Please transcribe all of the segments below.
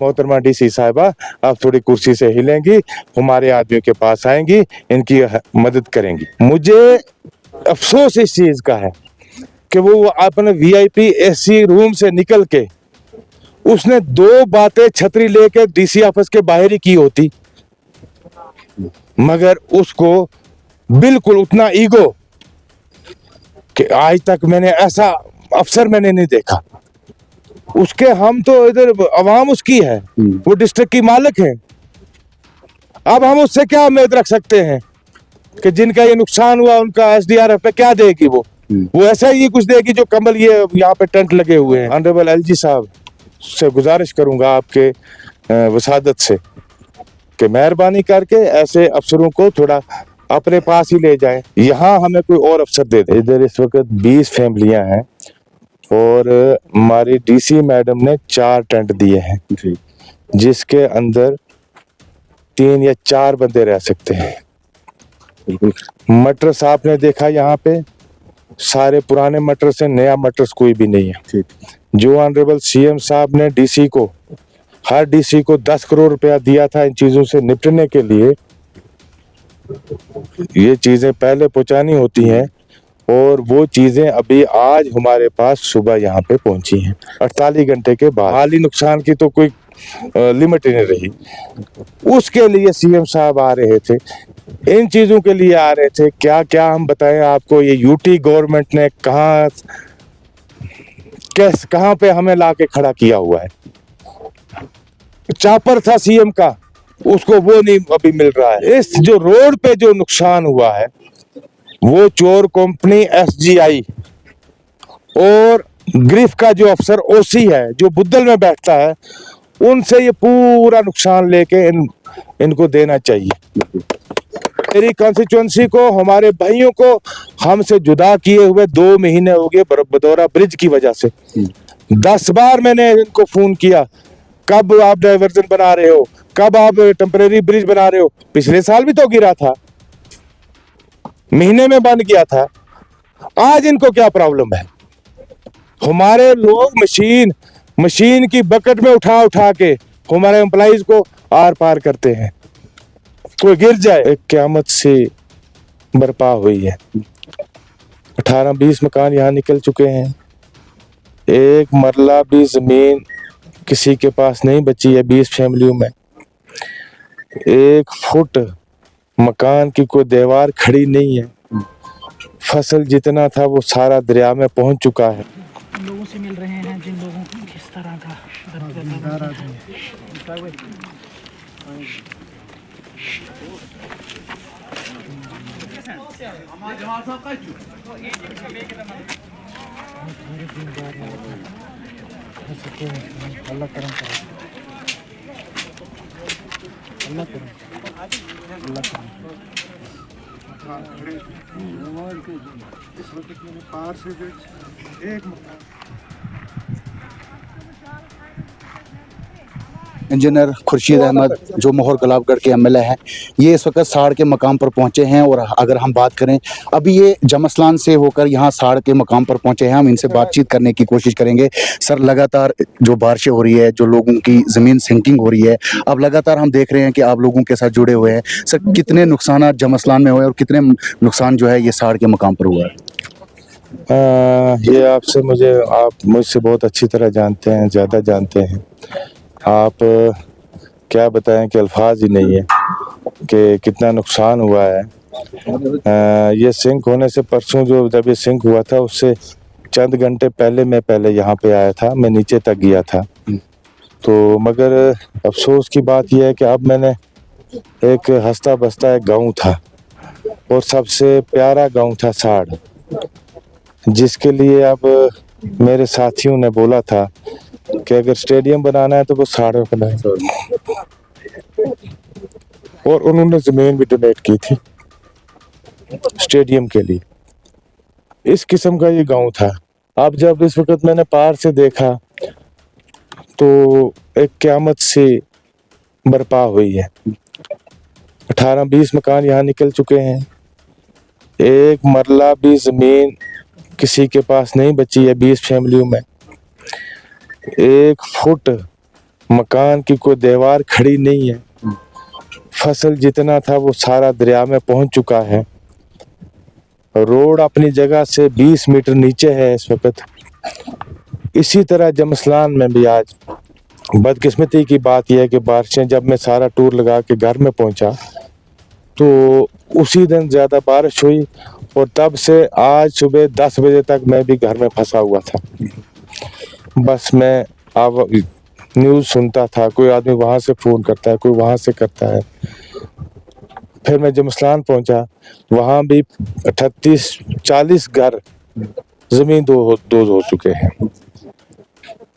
मोहतरमा डीसी साहिबा, आप थोड़ी कुर्सी से हिलेंगी, हमारे आदमियों के पास आएंगी, इनकी मदद करेंगी। मुझे अफसोस इस चीज का है कि वो अपने वीआईपी एसी रूम से निकल के उसने 2 बातें छतरी लेके डीसी ऑफिस के बाहर ही की होती, मगर उसको बिल्कुल उतना ईगो कि आज तक मैंने ऐसा अफसर मैंने नहीं देखा। उसके हम तो इधर अवाम उसकी है, वो डिस्ट्रिक्ट की मालिक है। अब हम उससे क्या उम्मीद रख सकते हैं कि जिनका ये नुकसान हुआ उनका एसडीआरएफ पे क्या देगी? वो ऐसा ही कुछ देगी जो कमल ये यहाँ पे टेंट लगे हुए हैं। ऑनरेबल एलजी साहब से गुजारिश करूंगा आपके वसादत से कि मेहरबानी करके ऐसे अफसरों को थोड़ा अपने पास ही ले जाएं, यहाँ हमें कोई और अफसर दे दे। इधर इस वक्त 20 फैमिलियां हैं और हमारी डीसी मैडम ने 4 टेंट दिए हैं जिसके अंदर 3 या 4 बंदे रह सकते हैं। मटर्स आपने देखा यहाँ पे सारे पुराने मटर्स हैं, नया मटर्स कोई भी नहीं है। जो ऑनरेबल सीएम साहब ने डीसी को, हर डीसी को 10 करोड़ रुपया दिया था इन चीजों से निपटने के लिए, ये चीजें पहले पहुंचानी होती हैं और वो चीजें अभी आज हमारे पास सुबह यहाँ पे पहुंची हैं 48 घंटे के बाद। हाली नुकसान की तो कोई लिमिट ही नहीं रही। उसके लिए सीएम साहब आ रहे थे, इन चीजों के लिए आ रहे थे। क्या क्या हम बताएं आपको, ये यूटी गवर्नमेंट ने कहाँ पे हमें लाके खड़ा किया हुआ है। चापर था सीएम का, उसको वो नहीं अभी मिल रहा है। इस जो रोड पे जो नुकसान हुआ है वो चोर कंपनी एसजीआई और ग्रिफ का जो अफसर ओसी है जो बुद्धल में बैठता है, उनसे ये पूरा नुकसान लेके इनको देना चाहिए। मेरी कॉन्स्टिट्यूएंसी को, हमारे भाइयों को हमसे जुदा किए हुए 2 महीने हो गए बदौरा ब्रिज की वजह से। 10 बार मैंने इनको फोन किया, कब आप डाइवर्जन बना रहे हो, कब आप टेम्परेरी ब्रिज बना रहे हो। पिछले साल भी तो गिरा था, महीने में बन गया था। आज इनको क्या प्रॉब्लम है? हमारे लोग मशीन की बकेट में उठा उठा के हमारे एम्प्लॉइज को आर पार करते हैं। कोई गिर जाए, एक क़यामत से बर्पा हुई है। 18-20 मकान यहाँ निकल चुके हैं, एक मरला भी जमीन किसी के पास नहीं बची है 20 फैमिलियों में। 1 फुट मकान की कोई दीवार खड़ी नहीं है। फसल जितना था वो सारा दरिया में पहुंच चुका है। लोगों से मिल रहे हैं जिन लोगों को किस तरह का अल्लाह करम करे, अल्लाह करम, अल्लाह करम। इस वक्त मैंने पार से एक मकान। इंजीनियर खुर्शीद अहमद जो मोहर गुलाबगढ़ के एमएलए हैं, ये इस वक्त साड़ के मकाम पर पहुंचे हैं। और अगर हम बात करें, अभी ये जमसलान से होकर यहाँ साड़ के मकाम पर पहुंचे हैं। हम इनसे बातचीत करने की कोशिश करेंगे। सर, लगातार जो बारिशें हो रही है, जो लोगों की ज़मीन सिंकिंग हो रही है, अब लगातार हम देख रहे हैं कि आप लोगों के साथ जुड़े हुए हैं। सर, कितने नुकसान जमसलान में हुए और कितने नुकसान जो है ये साड़ के मकाम पर हुआ है? ये आप मुझसे बहुत अच्छी तरह जानते हैं, ज़्यादा जानते हैं। आप क्या बताएं कि अल्फाज ही नहीं है कि कितना नुकसान हुआ है। ये सिंक होने से परसों जब ये सिंक हुआ था उससे चंद घंटे पहले मैं यहाँ पे आया था, मैं नीचे तक गया था। तो मगर अफसोस की बात यह है कि अब मैंने एक हंसता बसता एक गांव था और सबसे प्यारा गांव था साड़, जिसके लिए अब मेरे साथियों ने बोला था कि अगर स्टेडियम बनाना है तो वो साड़ में बनाए, और उन्होंने जमीन भी डोनेट की थी स्टेडियम के लिए। इस किस्म का ये गांव था। अब जब इस वक्त मैंने पार से देखा तो एक क़यामत से बर्पा हुई है। 18-20 मकान यहाँ निकल चुके हैं, एक मरला भी जमीन किसी के पास नहीं बची है 20 फैमिलियों में। 1 फुट मकान की कोई दीवार खड़ी नहीं है, फसल जितना था वो सारा दरिया में पहुंच चुका है, रोड अपनी जगह से 20 मीटर नीचे है इस वक्त। इसी तरह जमसलान में भी आज बदकिस्मती की बात यह है कि बारिशें, जब मैं सारा टूर लगा के घर में पहुंचा तो उसी दिन ज़्यादा बारिश हुई और तब से आज सुबह 10 बजे तक मैं भी घर में फंसा हुआ था। बस मैं अब न्यूज़ सुनता था, कोई आदमी वहाँ से फ़ोन करता है, कोई वहाँ से करता है। फिर मैं जमसलान पहुंचा, वहाँ भी 38-40 घर ज़मीन दो हो चुके हैं।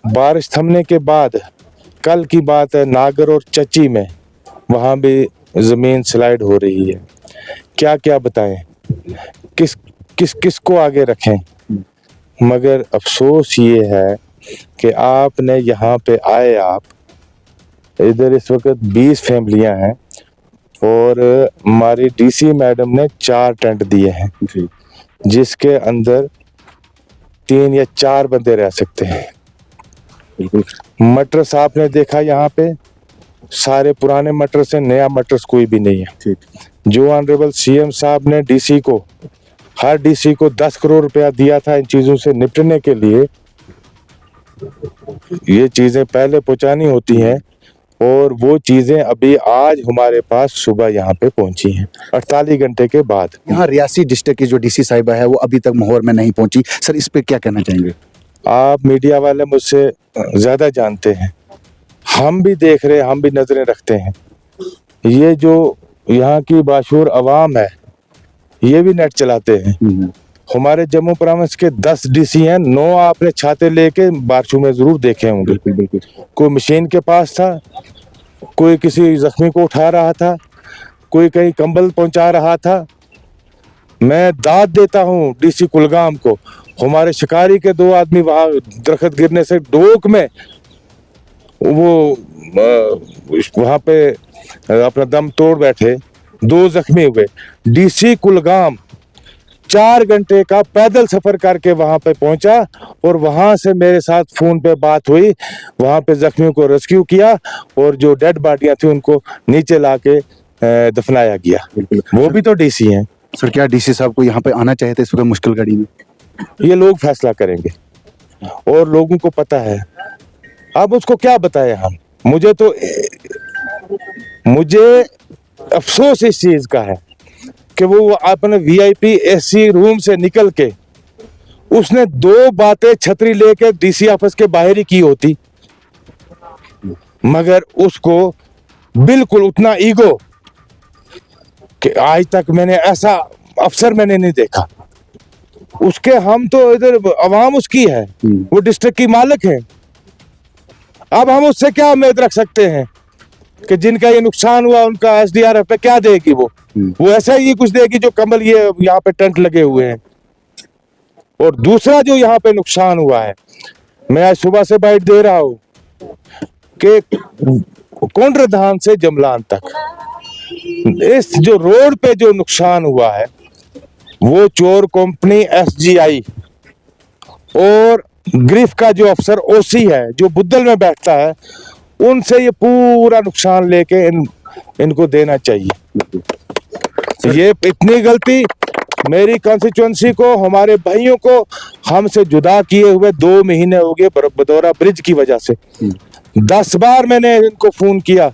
बारिश थमने के बाद कल की बात है, नागर और चची में वहाँ भी ज़मीन स्लाइड हो रही है। क्या क्या बताएं, किसको आगे रखें। मगर अफसोस ये है कि आपने यहाँ पे आए, आप इधर इस वक्त 20 फैमिलियाँ हैं और हमारी डीसी मैडम ने 4 टेंट दिए हैं जिसके अंदर 3 या 4 बंदे रह सकते हैं। मटर्स आपने देखा यहाँ पे सारे पुराने मटर्स हैं, नया मटर्स कोई भी नहीं है। जो ऑनरेबल सीएम साहब ने डीसी को, हर डीसी को 10 करोड़ रुपया दिया था इन चीज़ों से निपटने के लिए, ये चीज़ें पहले पहुँचानी होती हैं और वो चीज़ें अभी आज हमारे पास सुबह यहाँ पे पहुँची हैं 48 घंटे के बाद। यहाँ रियासी डिस्ट्रिक्ट की जो डीसी साहिबा है वो अभी तक मोहर में नहीं पहुंची, सर इस पे क्या कहना चाहेंगे? आप मीडिया वाले मुझसे ज़्यादा जानते हैं, हम भी देख रहे हैं, हम भी नज़रें रखते हैं। ये जो यहाँ की बाशूर अवाम है ये भी नेट चलाते हैं। हमारे जम्मू प्रोविंस के 10 डीसी हैं, 9 आपने छाते लेके बारिशों में ज़रूर देखे होंगे। कोई मशीन के पास था, कोई किसी जख्मी को उठा रहा था, कोई कहीं कंबल पहुंचा रहा था। मैं दाद देता हूं डीसी कुलगाम को, हमारे शिकारी के 2 आदमी वहां दरख्त गिरने से डोक में वो वहां पे अपना दम तोड़ बैठे, 2 जख्मी हुए। डीसी कुलगाम 4 घंटे का पैदल सफर करके वहां पे पहुंचा और वहां से मेरे साथ फोन पे बात हुई, वहां पे जख्मियों को रेस्क्यू किया और जो डेड बॉडियां थी उनको नीचे लाके दफनाया गया। वो भी तो डीसी हैं। सर क्या डीसी साहब को यहाँ पे आना चाहिए था इस वक्त मुश्किल घड़ी में? ये लोग फैसला करेंगे और लोगों को पता है। अब उसको क्या बताएं हम, मुझे अफसोस इस चीज का है कि वो अपने वीआईपी एसी रूम से निकल के उसने 2 बातें छतरी लेके डीसी ऑफिस के बाहर ही की होती, मगर उसको बिल्कुल उतना ईगो कि आज तक मैंने ऐसा अफसर मैंने नहीं देखा। उसके हम तो इधर अवाम उसकी है, वो डिस्ट्रिक्ट की मालिक है। अब हम उससे क्या उम्मीद रख सकते हैं कि जिनका ये नुकसान हुआ उनका एसडीआरएफ पे क्या देगी? वो ऐसा ही कुछ देगी जो कमल ये यहाँ पे टेंट लगे हुए हैं। और दूसरा जो यहाँ पे नुकसान हुआ है, मैं आज सुबह से बाइट दे रहा हूँ कि कोंडरधाम से जमलान तक इस जो रोड पे जो नुकसान हुआ है वो चोर कंपनी एसजीआई और ग्रिफ का जो अफसर ओसी है जो बुद्धल में बैठता है, उनसे ये पूरा नुकसान लेके इनको देना चाहिए। ये इतनी गलती मेरी कॉन्स्टिट्यूएंसी को, हमारे भाइयों को हमसे जुदा किए हुए 2 महीने हो गए बदौरा ब्रिज की वजह से। 10 बार मैंने इनको फोन किया,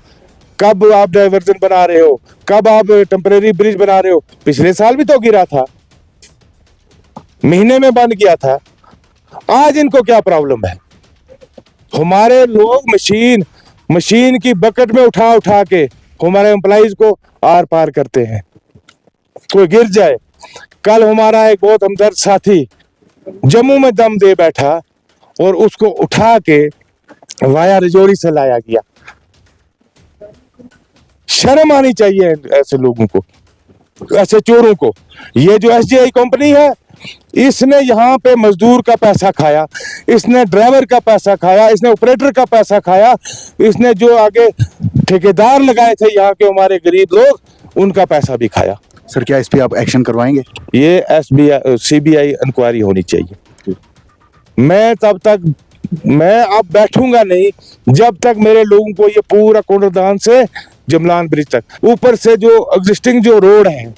कब आप डाइवर्जन बना रहे हो, कब आप टेम्परेरी ब्रिज बना रहे हो। पिछले साल भी तो गिरा था, महीने में बन गया था। आज इनको क्या प्रॉब्लम है? हमारे लोग मशीन की बकेट में उठा उठा के हमारे एम्प्लॉइज को आर पार करते हैं, कोई गिर जाए। कल हमारा एक बहुत हमदर्द साथी जम्मू में दम दे बैठा और उसको उठा के वाया रजौरी से लाया गया। शर्म आनी चाहिए ऐसे लोगों को, ऐसे चोरों को। ये जो एसजीआई कंपनी है, इसने यहाँ पे मजदूर का पैसा खाया, इसने ड्राइवर का पैसा खाया, इसने ऑपरेटर का पैसा खाया, इसने जो आगे ठेकेदार लगाए थे यहाँ के हमारे गरीब लोग, उनका पैसा भी खाया। सर क्या इस पे आप एक्शन करवाएंगे? ये सीबीआई इंक्वायरी होनी चाहिए। मैं तब तक मैं अब बैठूंगा नहीं जब तक मेरे लोगों को ये पूरा कोंडादान से जमलान ब्रिज तक, ऊपर से जो एग्जिस्टिंग जो रोड है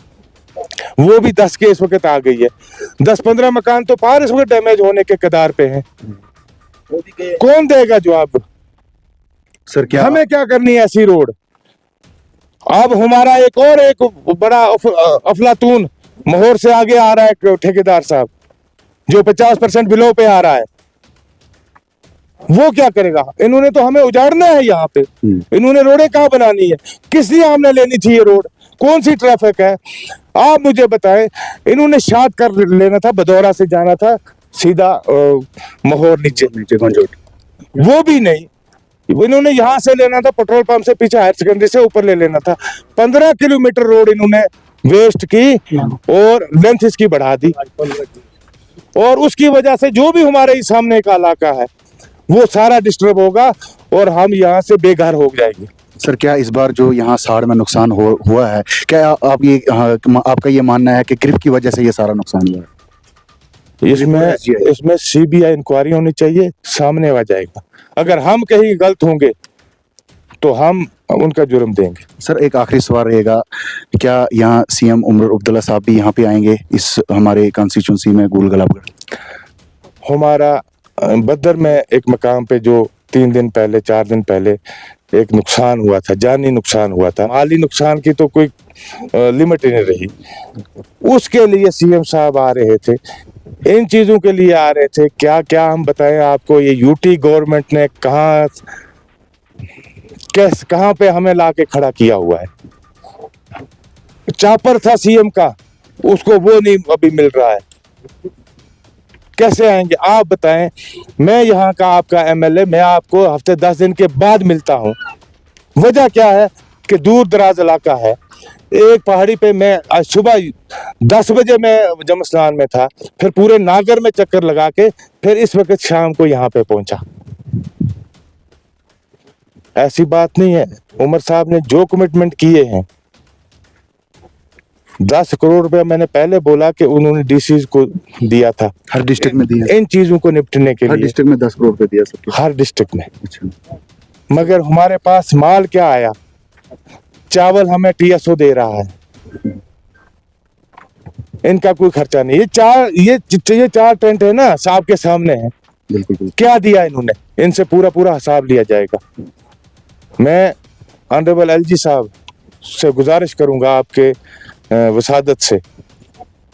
वो भी 10 के इस वक्त आ गई है। 10-15 मकान तो पार इस वक्त डैमेज होने के कगार पे हैं। कौन देगा जवाब? सर क्या हमें क्या करनी है ऐसी रोड? अब हमारा एक बड़ा अफलातून मोहर से आगे आ रहा है एक ठेकेदार साहब जो 50% बिलो पे आ रहा है। वो क्या करेगा? इन्होंने तो हमें उजाड़ना है यहाँ पे। इन्होंने रोडें कहाँ बनानी है? किस लिए हमने लेनी थी ये रोड? कौन सी ट्रैफिक है? आप मुझे बताएं। इन्होंने शाद कर लेना था, बदौरा से जाना था सीधा मोहर नीचे गंजोट, वो भी नहीं। इन्होंने यहाँ से लेना था पेट्रोल पंप से पीछे हायर सेकेंडरी से ऊपर ले लेना था। 15 किलोमीटर रोड इन्होंने वेस्ट की और लेंथ इसकी बढ़ा दी, और उसकी वजह से जो भी हमारे सामने का इलाका है वो सारा डिस्टर्ब होगा और हम यहाँ से बेघर हो जाएंगे। सर क्या इस बार जो यहाँ साड़ में नुकसान हुआ है, क्या आप ये आपका ये मानना है कि गिरफ्त की वजह से ये सारा नुकसान हुआ है? इसमें सीबीआई इंक्वायरी होनी चाहिए, सामने आ जाएगा। अगर हम कहीं गलत होंगे तो हम उनका जुर्म देंगे। सर एक आखिरी सवाल रहेगा, क्या यहाँ सीएम उमर अब्दुल्ला साहब भी यहाँ पे आएंगे इस हमारे कॉन्स्टिट्यूंसी में गुल गलाबगढ़? हमारा बदर में एक मकाम पे जो 3 दिन पहले 4 दिन पहले एक नुकसान हुआ था, जानी नुकसान हुआ था, माली नुकसान की तो कोई लिमिट ही नहीं रही। उसके लिए सीएम साहब आ रहे थे, इन चीजों के लिए आ रहे थे। क्या क्या हम बताएं आपको, ये यूटी गवर्नमेंट ने कहाँ पे हमें लाके खड़ा किया हुआ है। चापर था सीएम का, उसको वो नहीं अभी मिल रहा है। कैसे आएंगे आप बताएं? मैं यहाँ का आपका एमएलए, मैं आपको हफ्ते 10 दिन के बाद मिलता हूँ। वजह क्या है कि दूर दराज इलाका है। एक पहाड़ी पे मैं आज सुबह 10 बजे मैं जमस्लान में था, फिर पूरे नागर में चक्कर लगा के फिर इस वक्त शाम को यहाँ पे पहुंचा। ऐसी बात नहीं है। उमर साहब ने जो कमिटमेंट किए हैं, 10 करोड़ रुपया मैंने पहले बोला कि उन्होंने डीसी को दिया था, हर डिस्ट्रिक्ट में दिया, इन चीजों को निपटने के हर लिए। डिस्ट्रिक्ट में 10 करोड़ रुपए दिया सबके, हर डिस्ट्रिक्ट में। अच्छा। मगर हमारे पास माल क्या आया? चावल हमें टीएसओ दे रहा है, इनका कोई खर्चा नहीं। ये चार टेंट है ना, साहब के सामने है। बिल्कुल। क्या दिया इन्होंने? इनसे पूरा हिसाब लिया जाएगा। मैं ऑनरेबल एलजी साहब से गुजारिश करूंगा आपके वसादत से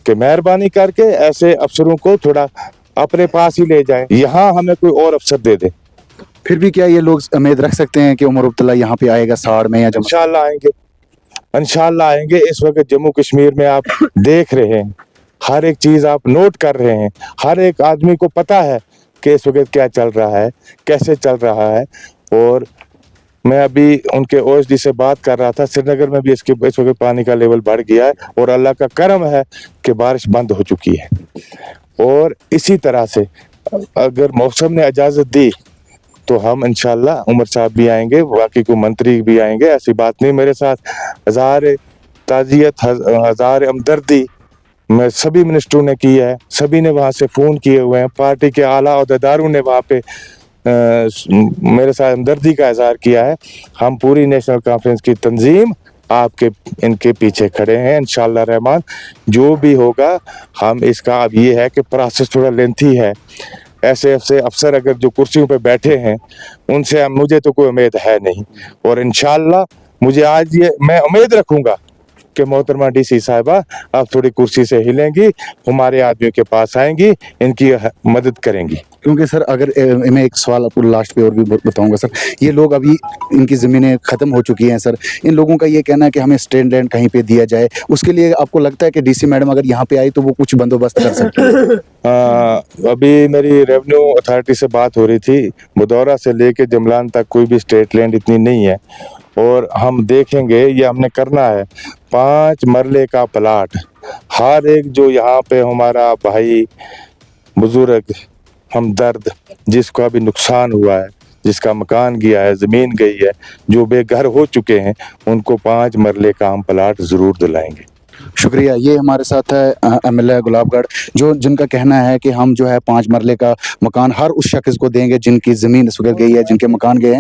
कि मेहरबानी करके ऐसे अफसरों को थोड़ा अपने पास ही ले जाएं, यहाँ हमें कोई और अफसर दे दे। फिर भी क्या ये लोग उम्मीद रख सकते हैं कि उमर अब्दुल्ला यहाँ पे आएगा साड़ में या इंशाल्लाह आएंगे, इंशाल्लाह आएंगे। इस वक्त जम्मू कश्मीर में आप देख रहे हैं, हर एक चीज आप नोट कर रहे हैं। हर एक आदमी को पता है कि इस वक्त क्या चल रहा है, कैसे चल रहा है। और मैं अभी उनके ओएसडी से बात कर रहा था, श्रीनगर में भी इस वक्त पानी का लेवल बढ़ गया है और अल्लाह का करम है कि बारिश बंद हो चुकी है। और इसी तरह से अगर मौसम ने इजाज़त दी तो हम इंशाल्लाह उमर साहब भी आएंगे, बाकी को मंत्री भी आएंगे। ऐसी बात नहीं। मेरे साथ हज़ार ताज़ियत, हज़ार हमदर्दी मैं सभी मिनिस्टरों ने की है, सभी ने वहाँ से फ़ोन किए हुए हैं। पार्टी के आला अहदेदारों ने वहाँ पे मेरे साथ हमदर्दी का इजहार किया है। हम पूरी नेशनल कॉन्फ्रेंस की तंजीम आपके इनके पीछे खड़े हैं। इंशाल्लाह रहमान जो भी होगा हम इसका, अब ये है कि प्रोसेस थोड़ा लेंथी है। ऐसे अफसर अगर जो कुर्सियों पे बैठे हैं उनसे मुझे तो कोई उम्मीद है नहीं। और इंशाल्लाह मुझे आज ये मैं उम्मीद रखूंगा कि मोहतरमा डीसी साहिबा आप थोड़ी कुर्सी से हिलेंगी, हमारे आदमियों के पास आएंगी, इनकी मदद करेंगी। क्योंकि सर अगर मैं एक सवाल आपको लास्ट पे और भी बताऊंगा सर, ये लोग अभी इनकी ज़मीनें ख़त्म हो चुकी हैं सर, इन लोगों का ये कहना है कि हमें स्टैंड लैंड कहीं पे दिया जाए। उसके लिए आपको लगता है कि डीसी मैडम अगर यहाँ पे आई तो वो कुछ बंदोबस्त कर सकते हैं? अभी मेरी रेवेन्यू अथॉरिटी से बात हो रही थी, बदौरा से लेके जमलान तक कोई भी स्टेट लैंड इतनी नहीं है। और हम देखेंगे, ये हमने करना है 5 मरले का प्लाट। हर एक जो यहाँ पे हमारा भाई बुजुर्ग हमदर्द जिसका भी नुकसान हुआ है, जिसका मकान गया है, ज़मीन गई है, जो बेघर हो चुके हैं, उनको 5 मरले का हम प्लाट ज़रूर दिलाएंगे। शुक्रिया। ये हमारे साथ है एमएलए गुलाबगढ़, जो जिनका कहना है कि हम जो है 5 मरले का मकान हर उस शख्स को देंगे जिनकी ज़मीन इस वक्त गई है, जिनके मकान गए हैं।